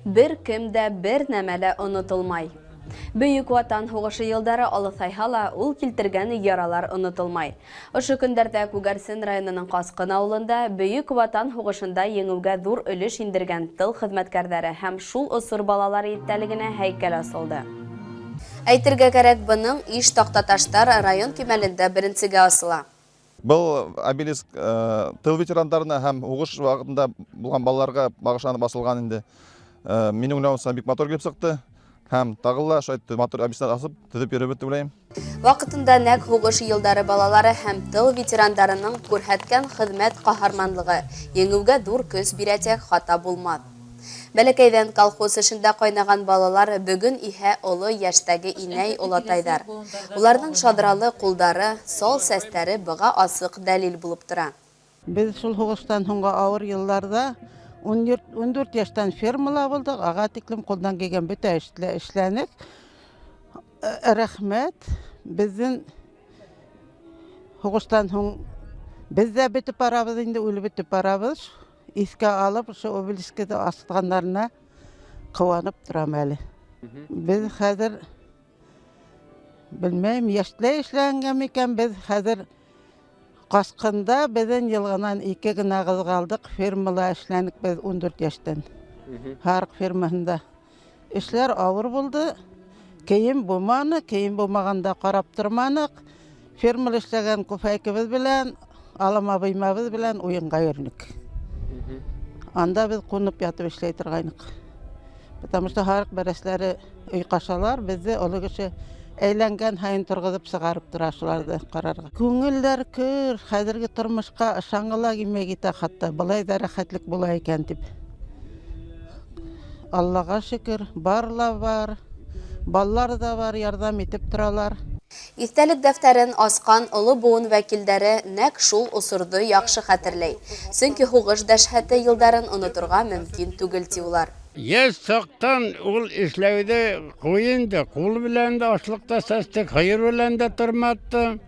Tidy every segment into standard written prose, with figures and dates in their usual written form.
бер кем дә бер нәмәле онытылмай. Бөйек Ватан һугышы елдары алысайһа ла, ул килтергән яралар онытылмай. Ошо көндәрдә Күгәрсен районының Каскын авылында Бөйек Ватан һугышында еңүгә зур өлеш индергән тыл хезмәткәрләре һәм шул осыр балалары иттәлегенә һәйкәл асылды. Әйтергә кәрәк, бының иш тактаташтар район кимәлендә беренчегә асыла. Бұл обелиск тыл ветерандарына һәм һугыш вакытында булган балаларга багышланып басылган инде. Минем уйлавымча бик матур килеп чыкты. Һәм тагыла шайтты матур обелисклар асып төзеп йөреп бит уйлайм. Вакытында нәк һугыш елдары балалары һәм тыл ветерандарының күрһәткән хезмәт каһарманлыгы еңүгә зур көч бирәтәк хата булмады. Бәләкәйдән колхоз эшендә кайнаган балалар бүген иһә олы яшьтәге инәй олатайдар. Уларның шадралы кулдары, сал сәстәре быга асык дәлил булып тора. Без шул һугыштан һуңга авыр елларда 14 яшьтән фермала булдык, ага тиклем кулдан килгән бөтә эшләнек. Рәхмәт. Безнең һугыштан һуң без дә бетеп барабыз инде, үлеп бетеп барабыз. Искә алып, шу обелискә асылганнарына куанып торам әле. Без хәзер белмәйм, яшьләр эшләнгән микән, без хәзер Каскында безнең елганан 2 генә кызгалдык, фермала эшләнек без 14 яшьтән. Харык фермасында. Эшләр авыр булды. Кейим булмаганда карап торманык. Фермала эшләгән күфәйкебез белән, алама быймабыз белән уенга йөрнек. Анда без кунып ятып эшләй торгайнык. Потому что харык бәрәсләре өй кашалар, безне олы кеше әйләнгән һайын торгызып сыгарып тора шуларны карарга. Күңелләр көр, хәзерге тормышка ышангыла килмәй китә хәтта. Булай да рәхәтлек була икән дип. Аллага шөкер, барла бар. Баллар да бар, ярдәм итеп торалар. Истәлек дәфтәрен аскан олы буын вәкилләре нәк шул осырды яхшы хәтерләй. Чөнки һугыш дәшһәте елдарын онытырга мөмкин түгел ди улар. Yes сақтан ул эшләүдә куенды, кул белән дә ашлыкта сәстек, хайыр белән дә торматты.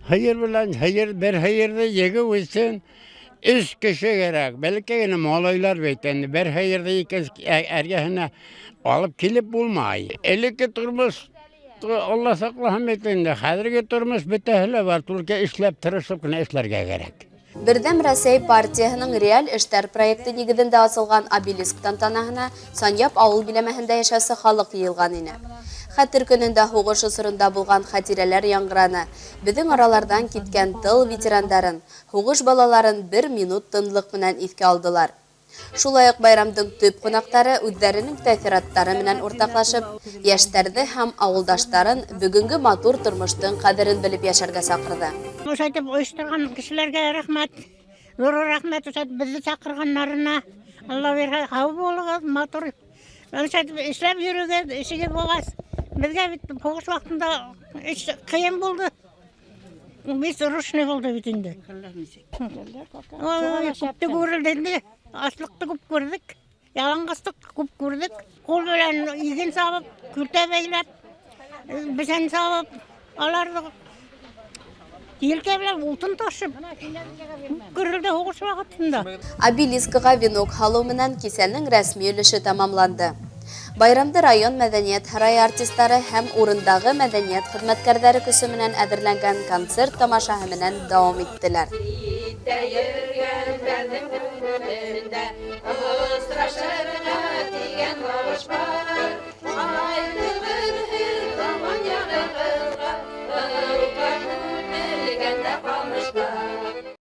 Хайыр белән, бер хайырды егә үсен, 3 кеше кирәк. Бәлки генә малайлар бит инде, бер хайырды әргәһенә алып килеп булмай. Элекке тормыш Алла саклаһын бит инде. Хәзерге тормыш бетәһеле бар, түлке эшләп тырышып кына эшләргә кирәк. Бердәм Рәсәй партияһының реаль эштәр проекты нигеҙендә асылған обелиск тантанаһына Саньяп ауыл биләмәһендә йәшәүсе халык йыйылған ине. Хәтер көнендә һугыш осорында булган хатирәләр яңгыраны. Безнең аралардан киткән тыл ветераннарын, һугыш балаларын 1 минут тынлык менән искә алдылар. Шулай ук байрамдың төп кунаклары үзләренең тәэсираттары менән уртаклашып, яшьтәрне һәм авылдаштарын бүгенге матур тормыштың кадерен белеп яшәргә сакырды. Ошайтып оештырган кешеләргә рәхмәт. Зур рәхмәт безне чакырганнарына. Алла бирһә, хау булыгыз, матур. Ошайтып эшләп йөрүгә, ишеге булгас. Безгә бит һугыш вакытында эш кыен булды. Без рушный булды бит инде. Күпте күрелде. Ашлыкты күп күрдек. Ялаңгыстык күп күрдек. Кул белән иген сабып, күртә бәйләп, бесән сабып, аларны елкә белән утын ташып күрелде һугыш вакытында. Обелискка венок халу менән кисәнең рәсми өлеше тамамланды. Байрамды район мәдәният һарайы артистлары һәм урындагы мәдәният хезмәткәрләре көсө менән әзерләнгән концерт тамашаһы менән дәвам иттеләр.